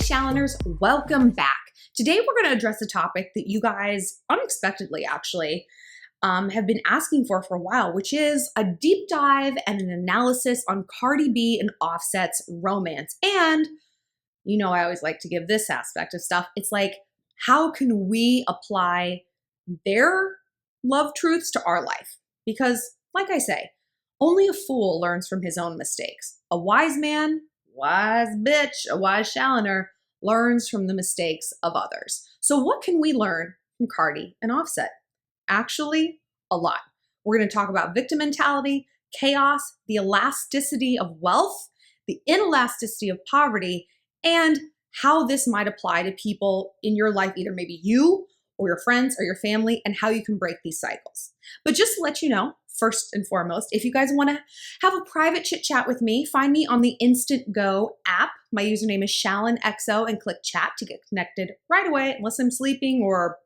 Shalloners, welcome back. Today we're going to address a topic that you guys unexpectedly actually have been asking for a while, which is a deep dive and an analysis on Cardi B and Offset's romance. And you know, I always like to give this aspect of stuff. It's like, how can we apply their love truths to our life? Because like I say, only a fool learns from his own mistakes. A wise man, wise bitch, a wise Shalloner learns from the mistakes of others. So what can we learn from Cardi and Offset? Actually, a lot. We're going to talk about victim mentality, chaos, the elasticity of wealth, the inelasticity of poverty, and how this might apply to people in your life, either maybe you or your friends or your family, and how you can break these cycles. But just to let you know, first and foremost, if you guys want to have a private chit chat with me, find me on the Instant Go app. My username is ShallonXO and click chat to get connected right away, unless I'm sleeping or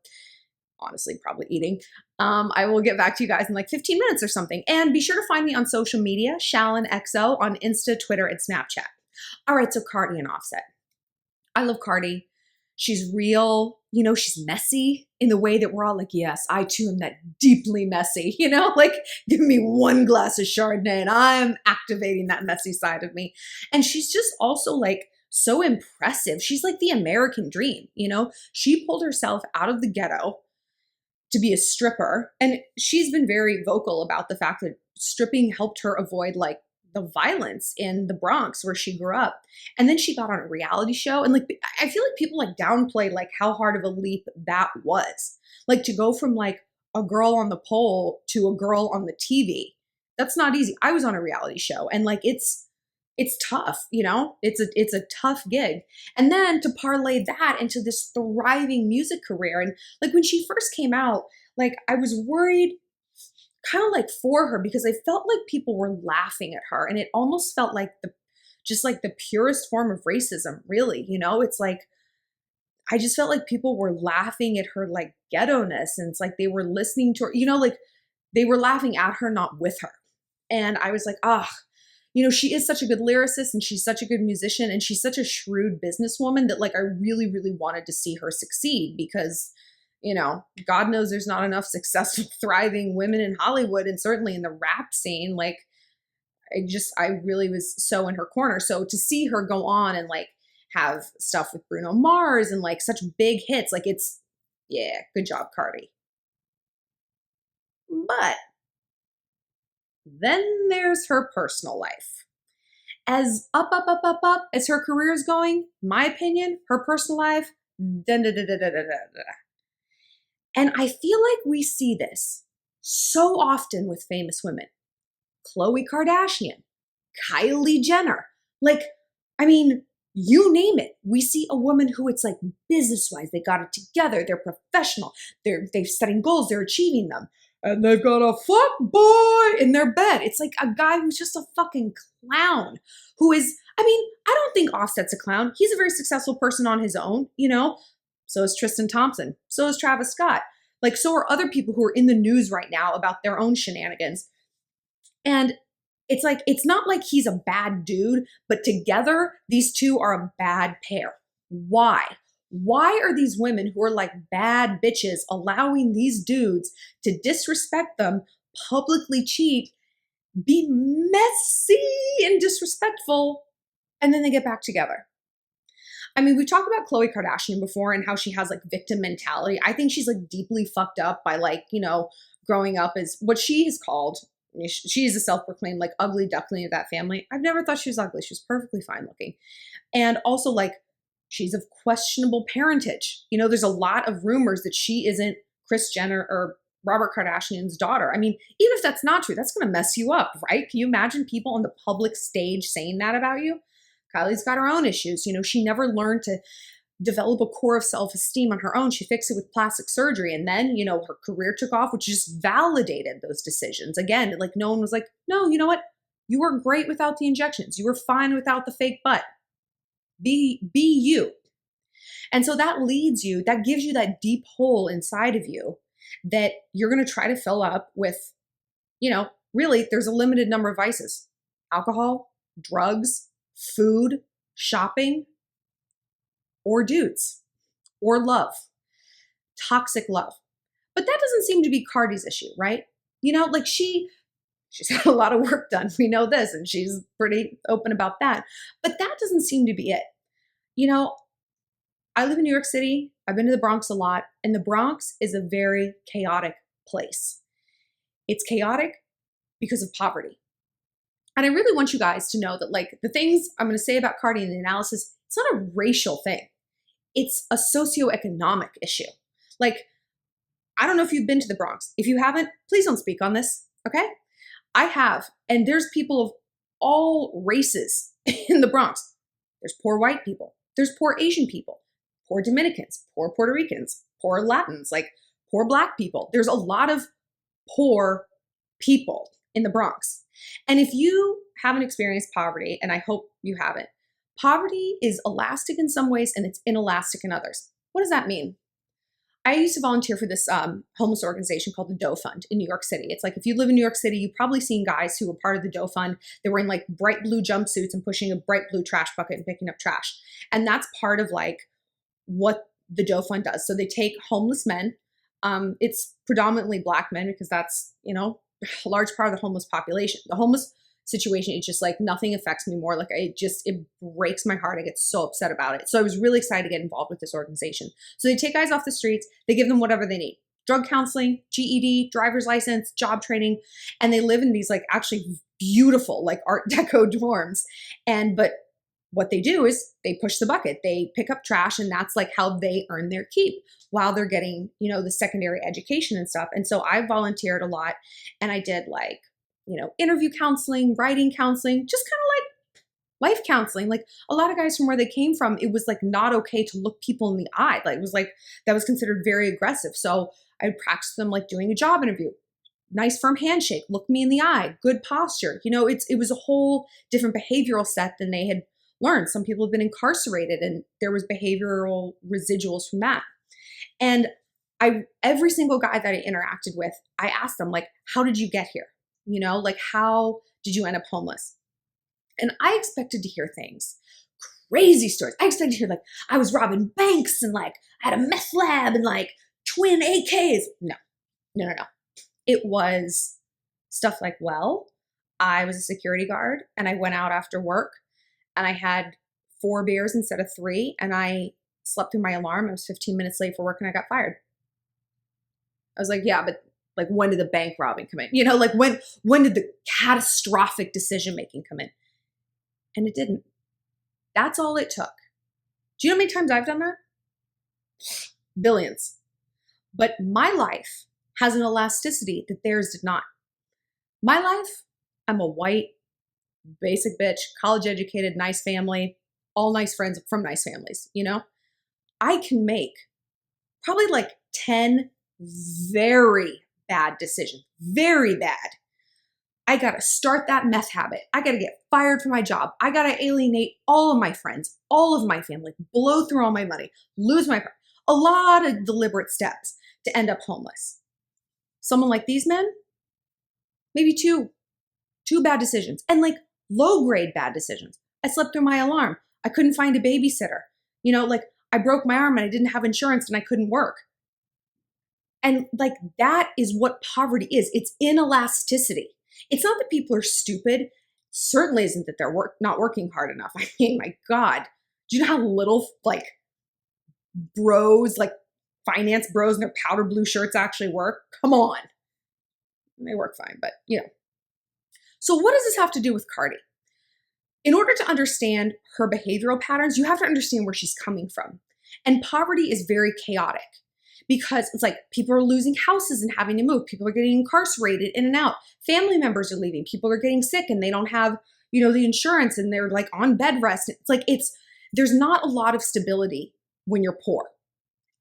honestly probably eating. I will get back to you guys in like 15 minutes or something. And be sure to find me on social media, ShallonXO on Insta, Twitter, and Snapchat. All right, so Cardi and Offset. I love Cardi. She's real, you know, she's messy in the way that we're all like, yes, I too am that deeply messy, you know, like give me one glass of Chardonnay and I'm activating that messy side of me. And she's just also like so impressive. She's like the American dream, you know, she pulled herself out of the ghetto to be a stripper. And she's been very vocal about the fact that stripping helped her avoid like the violence in the Bronx where she grew up. And then she got on a reality show. And like, I feel like people like downplay like how hard of a leap that was. Like to go from like a girl on the pole to a girl on the TV. That's not easy. I was on a reality show and like, it's tough, you know, it's a tough gig. And then to parlay that into this thriving music career. And like when she first came out, like I was worried kind of like for her because I felt like people were laughing at her and it almost felt like just like the purest form of racism, really, you know, it's like, I just felt like people were laughing at her like ghetto-ness and it's like they were listening to her, you know, like they were laughing at her, not with her. And I was like, you know, she is such a good lyricist and she's such a good musician and she's such a shrewd businesswoman that like I really, really wanted to see her succeed because you know, God knows there's not enough successful, thriving women in Hollywood and certainly in the rap scene. Like, I really was so in her corner. So to see her go on and like have stuff with Bruno Mars and like such big hits, like yeah, good job, Cardi. But then there's her personal life. As up as her career is going, my opinion, her personal life, and I feel like we see this so often with famous women. Khloe Kardashian, Kylie Jenner. Like, I mean, you name it. We see a woman who it's like business-wise, they got it together. They're professional. They're setting goals. They're achieving them. And they've got a fuck boy in their bed. It's like a guy who's just a fucking clown who is, I mean, I don't think Offset's a clown. He's a very successful person on his own, you know? So is Tristan Thompson. So is Travis Scott. Like, so are other people who are in the news right now about their own shenanigans. And it's like, it's not like he's a bad dude, but together, these two are a bad pair. Why? Why are these women who are like bad bitches allowing these dudes to disrespect them, publicly cheat, be messy and disrespectful, and then they get back together? I mean, we've talked about Khloe Kardashian before and how she has like victim mentality. I think she's like deeply fucked up by like, you know, growing up as what she is called. She is a self-proclaimed like ugly duckling of that family. I've never thought she was ugly. She was perfectly fine looking. And also like she's of questionable parentage. You know, there's a lot of rumors that she isn't Kris Jenner or Robert Kardashian's daughter. I mean, even if that's not true, that's going to mess you up, right? Can you imagine people on the public stage saying that about you? Kylie's got her own issues. You know, she never learned to develop a core of self-esteem on her own. She fixed it with plastic surgery. And then, you know, her career took off, which just validated those decisions. Again, like no one was like, no, you know what? You were great without the injections. You were fine without the fake butt. Be you. And so that leads you, that gives you that deep hole inside of you that you're going to try to fill up with, you know, really there's a limited number of vices. Alcohol, drugs, food, shopping. or dudes or love, toxic love. But that doesn't seem to be Cardi's issue, right? You know, like she's got a lot of work done. We know this, and she's pretty open about that. But that doesn't seem to be it. You know, I live in New York City. I've been to the Bronx a lot, and the Bronx is a very chaotic place. It's chaotic because of poverty. And I really want you guys to know that, like, the things I'm going to say about Cardi in the analysis, it's not a racial thing. It's a socioeconomic issue. Like, I don't know if you've been to the Bronx. If you haven't, please don't speak on this, okay? I have, and there's people of all races in the Bronx. There's poor white people. There's poor Asian people, poor Dominicans, poor Puerto Ricans, poor Latins, like poor Black people. There's a lot of poor people in the Bronx. And if you haven't experienced poverty, and I hope you haven't, poverty is elastic in some ways and it's inelastic in others. What does that mean? I used to volunteer for this homeless organization called the Doe Fund in New York City. It's like, if you live in New York City, you've probably seen guys who were part of the Doe Fund. They're wearing like bright blue jumpsuits and pushing a bright blue trash bucket and picking up trash. And that's part of like what the Doe Fund does. So they take homeless men. It's predominantly Black men because that's, you know, a large part of the homeless population. The homeless situation, it's just like nothing affects me more. Like it breaks my heart. I get so upset about it. So I was really excited to get involved with this organization. So they take guys off the streets, they give them whatever they need. Drug counseling, GED, driver's license, job training, and they live in these like actually beautiful like Art Deco dorms. But what they do is they push the bucket, they pick up trash, and that's like how they earn their keep while they're getting, you know, the secondary education and stuff. And so I volunteered a lot, and I did like, you know, interview counseling, writing counseling, just kind of like life counseling. Like a lot of guys from where they came from, it was like not okay to look people in the eye. Like it was like, that was considered very aggressive. So I would practice them like doing a job interview. Nice firm handshake, look me in the eye, good posture. You know, it was a whole different behavioral set than they had learned. Some people have been incarcerated and there was behavioral residuals from that. And every single guy that I interacted with, I asked them like, how did you get here? You know, like how did you end up homeless? And I expected to hear things, crazy stories. I expected to hear like, I was robbing banks and like I had a meth lab and like twin AKs. No. It was stuff like, well, I was a security guard and I went out after work and I had 4 beers instead of 3 and I slept through my alarm. I was 15 minutes late for work and I got fired. I was like, yeah, but like when did the bank robbing come in? You know, like when did the catastrophic decision making come in? And it didn't. That's all it took. Do you know how many times I've done that? Billions. But my life has an elasticity that theirs did not. My life, I'm a white, basic bitch, college educated, nice family, all nice friends from nice families, you know? I can make probably like 10 very bad decisions, very bad. I got to start that meth habit. I got to get fired from my job. I got to alienate all of my friends, all of my family, blow through all my money, lose my, a lot of deliberate steps to end up homeless. Someone like these men, maybe two bad decisions, and like low grade bad decisions. I slept through my alarm. I couldn't find a babysitter. You know, like I broke my arm and I didn't have insurance and I couldn't work. And like that is what poverty is. It's inelasticity. It's not that people are stupid. Certainly isn't that they're not working hard enough. I mean, my God, do you know how little like bros, like finance bros in their powder blue shirts actually work? Come on. They work fine, but you know. So what does this have to do with Cardi? In order to understand her behavioral patterns, you have to understand where she's coming from. And poverty is very chaotic because it's like people are losing houses and having to move. People are getting incarcerated in and out. Family members are leaving. People are getting sick and they don't have, you know, the insurance and they're like on bed rest. It's like there's not a lot of stability when you're poor.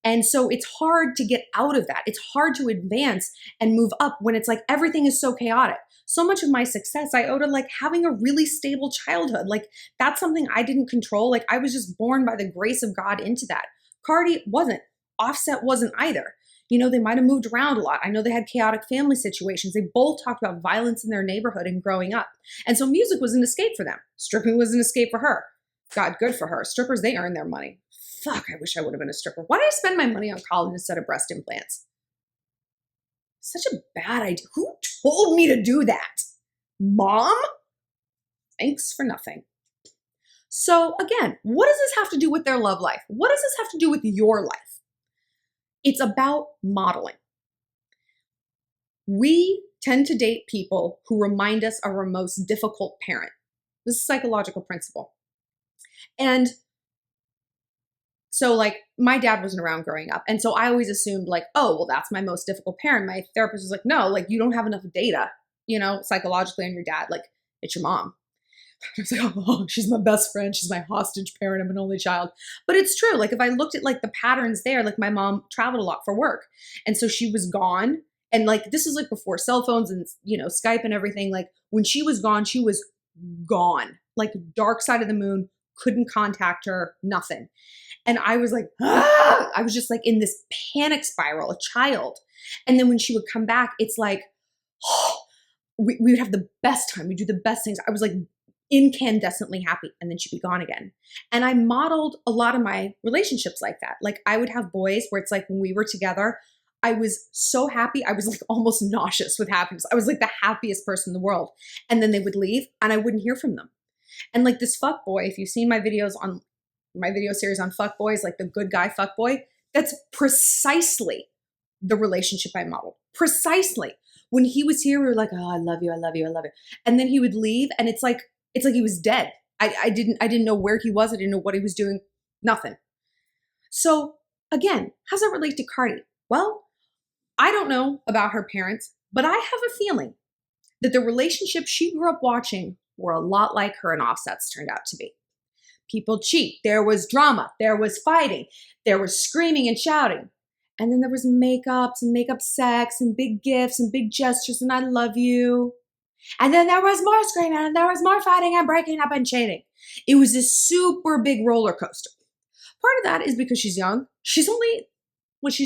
And so it's hard to get out of that. It's hard to advance and move up when it's like everything is so chaotic. So much of my success I owe to like having a really stable childhood. Like that's something I didn't control. Like I was just born by the grace of God into that. Cardi wasn't. Offset wasn't either. You know, they might have moved around a lot. I know they had chaotic family situations. They both talked about violence in their neighborhood and growing up. And so music was an escape for them. Stripping was an escape for her. God, good for her. Strippers, they earn their money. fuck, I wish I would have been a stripper. Why did I spend my money on college instead of breast implants? Such a bad idea. Who told me to do that? Mom? Thanks for nothing. So again, what does this have to do with their love life? What does this have to do with your life? It's about modeling. We tend to date people who remind us of our most difficult parent. This is a psychological principle. And so like my dad wasn't around growing up. And so I always assumed like, oh, well, that's my most difficult parent. My therapist was like, no, like you don't have enough data, psychologically on your dad. Like it's your mom. I was like, oh, she's my best friend. She's my hostage parent. I'm an only child. But it's true. Like if I looked at like the patterns there, like my mom traveled a lot for work. And so she was gone. And like, this is like before cell phones and, Skype and everything. Like when she was gone, like dark side of the moon, couldn't contact her, nothing. And I was like, ah! I was just like in this panic spiral, a child. And then when she would come back, it's like, oh, we would have the best time. We'd do the best things. I was like incandescently happy. And then she'd be gone again. And I modeled a lot of my relationships like that. Like I would have boys where it's like when we were together, I was so happy. I was like almost nauseous with happiness. I was like the happiest person in the world. And then they would leave and I wouldn't hear from them. And like this fuck boy, if you've seen my videos on my video series on fuck boys, like the good guy fuck boy, that's precisely the relationship I modeled. Precisely. When he was here, we were like, oh, I love you, I love you, I love you. And then he would leave and it's like he was dead. I didn't know where he was. I didn't know what he was doing. Nothing. So again, how's that relate to Cardi? Well, I don't know about her parents, but I have a feeling that the relationships she grew up watching were a lot like her and Offset's turned out to be. People cheat. There was drama. There was fighting. There was screaming and shouting. And then there was makeups and makeup sex and big gifts and big gestures and I love you. And then there was more screaming and there was more fighting and breaking up and cheating. It was this super big roller coaster. Part of that is because she's young. She's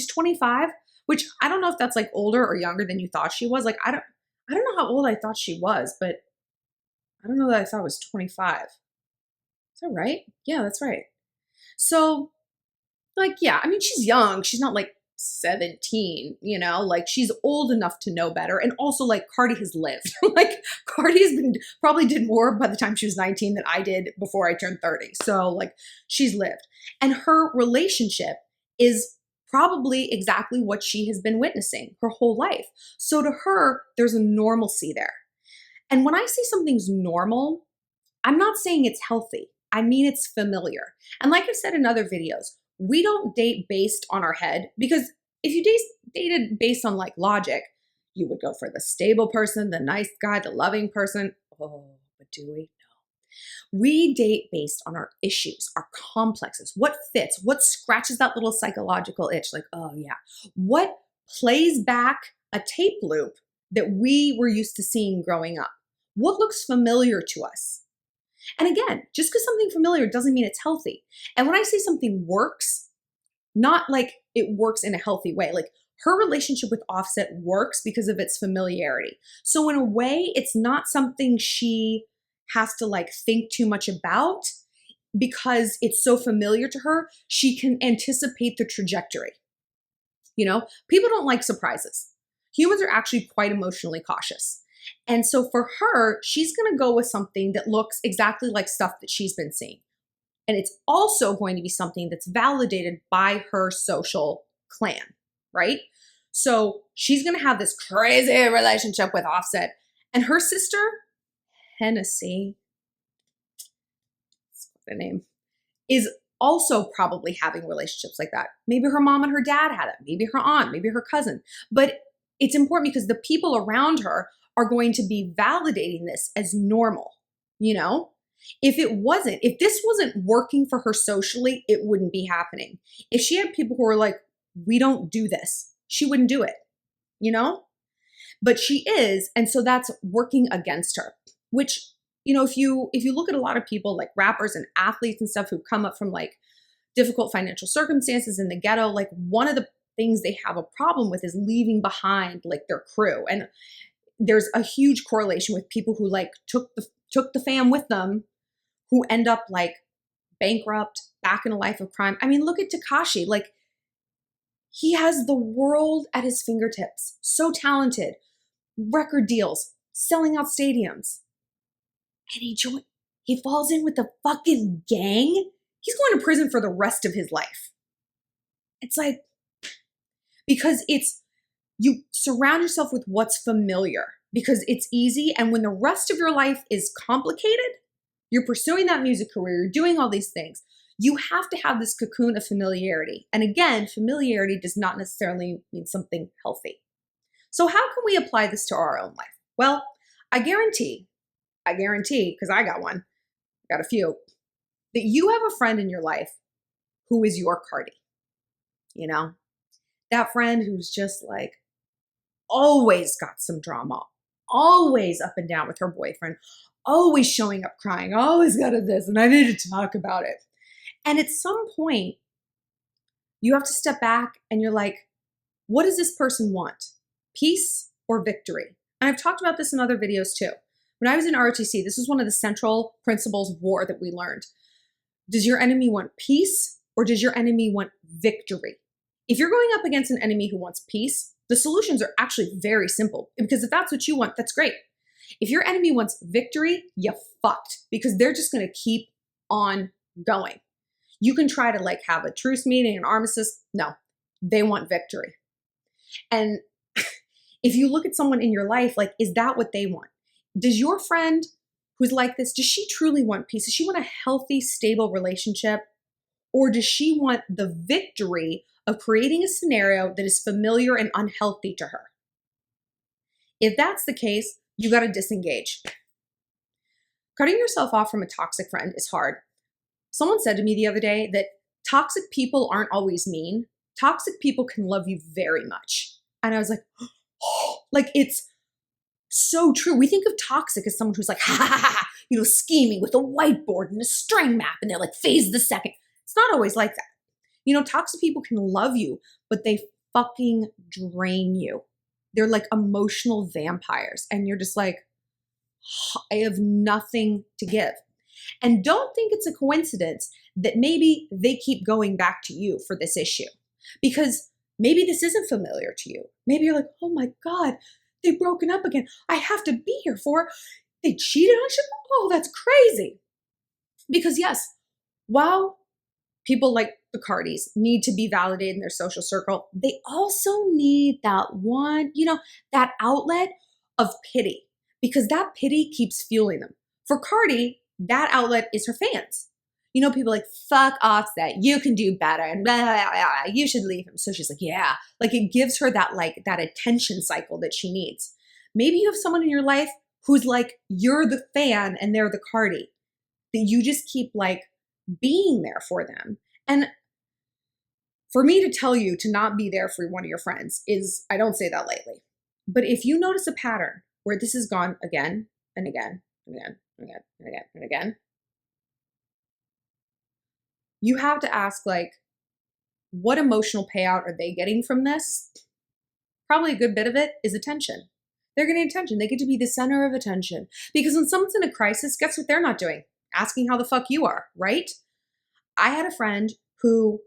25, which I don't know if that's like older or younger than you thought she was. Like, I don't know how old I thought she was, but I don't know that I thought it was 25. Is that right? Yeah, that's right. So like, yeah, I mean, she's young. She's not like 17, like she's old enough to know better. And also like Cardi has lived. Like Cardi probably did more by the time she was 19 than I did before I turned 30. So like she's lived. And her relationship is probably exactly what she has been witnessing her whole life. So to her, there's a normalcy there. And when I say something's normal, I'm not saying it's healthy. I mean, it's familiar. And like I've said in other videos, we don't date based on our head because if you dated based on like logic, you would go for the stable person, the nice guy, the loving person. Oh, but do we? No. We date based on our issues, our complexes, what fits, what scratches that little psychological itch. Like, oh yeah, what plays back a tape loop that we were used to seeing growing up? What looks familiar to us? And again, just because something familiar doesn't mean it's healthy. And when I say something works, not like it works in a healthy way, like her relationship with Offset works because of its familiarity. So in a way, it's not something she has to like think too much about because it's so familiar to her. She can anticipate the trajectory. People don't like surprises. Humans are actually quite emotionally cautious. And so for her, she's going to go with something that looks exactly like stuff that she's been seeing. And it's also going to be something that's validated by her social clan, right? So she's going to have this crazy relationship with Offset. And her sister, Hennessy, that's the name, is also probably having relationships like that. Maybe her mom and her dad had it. Maybe her aunt, maybe her cousin. But it's important because the people around her are going to be validating this as normal, If this wasn't working for her socially, it wouldn't be happening. If she had people who were like, we don't do this, she wouldn't do it, But she is, and so that's working against her, which, if you look at a lot of people like rappers and athletes and stuff who come up from like difficult financial circumstances in the ghetto, like one of the things they have a problem with is leaving behind like their crew. And there's a huge correlation with people who like took the fam with them, who end up like bankrupt, back in a life of crime. I mean, look at Tekashi. Like, he has the world at his fingertips. So talented. Record deals, selling out stadiums. And he falls in with the fucking gang. He's going to prison for the rest of his life. It's like, because you surround yourself with what's familiar because it's easy. And when the rest of your life is complicated, you're pursuing that music career, you're doing all these things. You have to have this cocoon of familiarity. And again, familiarity does not necessarily mean something healthy. So how can we apply this to our own life? Well, I guarantee, because I got one, I got a few, that you have a friend in your life who is your Cardi. You know, that friend who's just like always got some drama, always up and down with her boyfriend, always showing up crying, always got this, and I need to talk about it. And at some point, you have to step back and you're like, what does this person want? Peace or victory? And I've talked about this in other videos too. When I was in ROTC, this was one of the central principles of war that we learned. Does your enemy want peace or does your enemy want victory? If you're going up against an enemy who wants peace, the solutions are actually very simple because if that's what you want, that's great. If your enemy wants victory, you fucked because they're just going to keep on going. You can try to like have a truce meeting, an armistice. No, they want victory. And if you look at someone in your life, like, is that what they want? Does your friend who's like this, does she truly want peace? Does she want a healthy, stable relationship? Or does she want the victory of creating a scenario that is familiar and unhealthy to her? If that's the case, you got to disengage. Cutting yourself off from a toxic friend is hard. Someone said to me the other day that toxic people aren't always mean. Toxic people can love you very much. And I was like, oh, like it's so true. We think of toxic as someone who's like, ha ha ha, ha, you know, scheming with a whiteboard and a string map, and they're like, phase the second. It's not always like that. You know, toxic people can love you, but they fucking drain you. They're like emotional vampires. And you're just like, I have nothing to give. And don't think it's a coincidence that maybe they keep going back to you for this issue. Because maybe this isn't familiar to you. Maybe you're like, oh my God, they've broken up again. I have to be here for, they cheated on you? Oh, that's crazy. Because yes, while people like the Cardis need to be validated in their social circle, they also need that one, you know, that outlet of pity, because that pity keeps fueling them. For Cardi, that outlet is her fans. You know, people like, fuck Offset, you can do better, and blah, blah, blah, you should leave him. So she's like, yeah, like it gives her that like that attention cycle that she needs. Maybe you have someone in your life who's like, you're the fan and they're the Cardi, that you just keep like being there for them. And for me to tell you to not be there for one of your friends is, I don't say that lightly. But if you notice a pattern where this has gone again and again and again and again and again and again, you have to ask, like, what emotional payout are they getting from this? Probably a good bit of it is attention. They're getting attention. They get to be the center of attention. Because when someone's in a crisis, guess what they're not doing? Asking how the fuck you are, right? I had a friend who,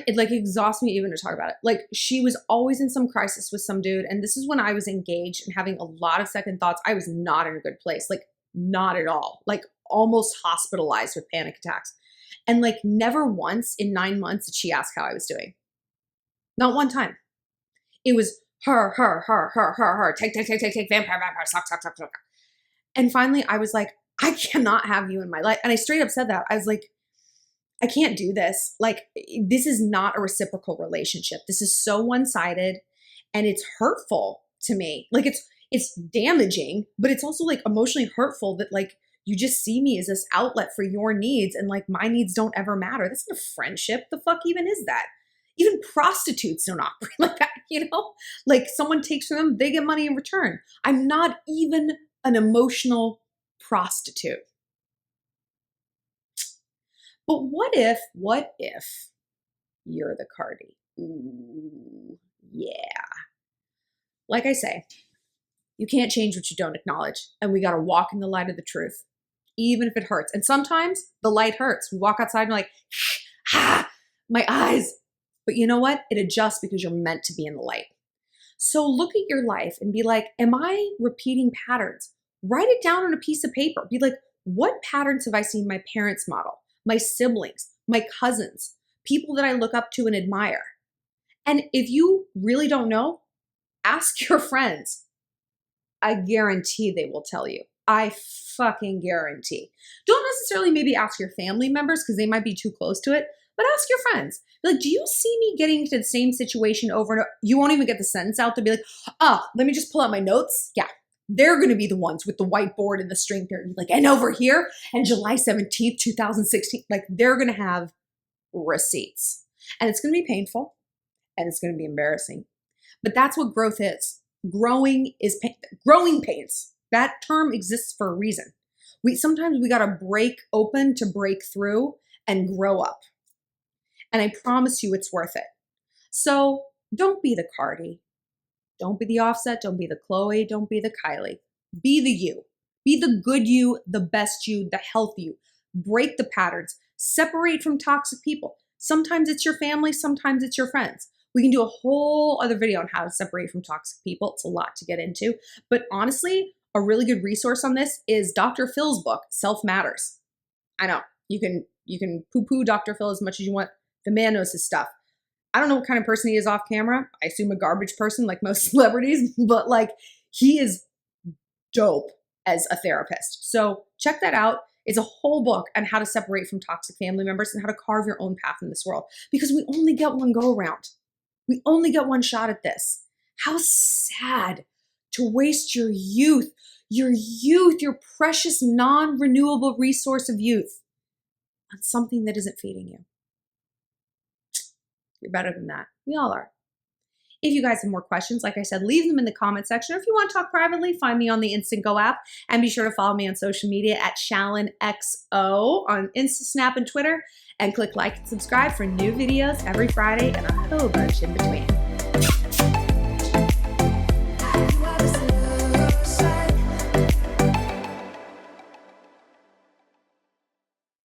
it like exhausts me even to talk about it. Like she was always in some crisis with some dude. And this is when I was engaged and having a lot of second thoughts. I was not in a good place, like not at all, like almost hospitalized with panic attacks. And like never once in 9 months did she ask how I was doing. Not one time. It was her, take, vampire, suck. And finally I was like, I cannot have you in my life. And I straight up said that. I was like, I can't do this. Like, this is not a reciprocal relationship. This is so one-sided and it's hurtful to me. Like it's damaging, but it's also like emotionally hurtful that like you just see me as this outlet for your needs and like my needs don't ever matter. That's not a friendship. The fuck even is that? Even prostitutes don't operate like that, you know? Like someone takes from them, they get money in return. I'm not even an emotional prostitute. But what if you're the Cardi? Ooh, yeah. Like I say, you can't change what you don't acknowledge, and we got to walk in the light of the truth. even if it hurts. And sometimes the light hurts. We walk outside and we're like, ah, my eyes. But you know what? It adjusts because you're meant to be in the light. So look at your life and be like, am I repeating patterns? Write it down on a piece of paper. Be like, what patterns have I seen my parents model, my siblings, my cousins, people that I look up to and admire? And if you really don't know, ask your friends. I guarantee they will tell you. I fucking guarantee. Don't necessarily maybe ask your family members because they might be too close to it, but ask your friends. Be like, do you see me getting into the same situation over and over? You won't even get the sentence out to be like, let me just pull out my notes. Yeah, they're going to be the ones with the whiteboard and the string period. Like, and over here, and July 17th, 2016, like they're going to have receipts. And it's going to be painful and it's going to be embarrassing. But that's what growth is. Growing is growing pains. That term exists for a reason. Sometimes we got to break open to break through and grow up. And I promise you it's worth it. So don't be the Cardi. Don't be the Offset. Don't be the Chloe. Don't be the Kylie. Be the you. Be the good you, the best you, the healthy you. Break the patterns. Separate from toxic people. Sometimes it's your family. Sometimes it's your friends. We can do a whole other video on how to separate from toxic people. It's a lot to get into. But honestly, a really good resource on this is Dr. Phil's book, Self Matters. I know you can poo-poo Dr. Phil as much as you want. The man knows his stuff. I don't know what kind of person he is off camera. I assume a garbage person like most celebrities, but like he is dope as a therapist. So check that out. It's a whole book on how to separate from toxic family members and how to carve your own path in this world because we only get one go around. We only get one shot at this. How sad to waste your youth, your precious non-renewable resource of youth on something that isn't feeding you. You're better than that. We all are. If you guys have more questions, like I said, leave them in the comment section. Or if you want to talk privately, find me on the Instant Go app and be sure to follow me on social media at ShallonXO on Insta, Snap, and Twitter. And click like and subscribe for new videos every Friday and a whole bunch in between.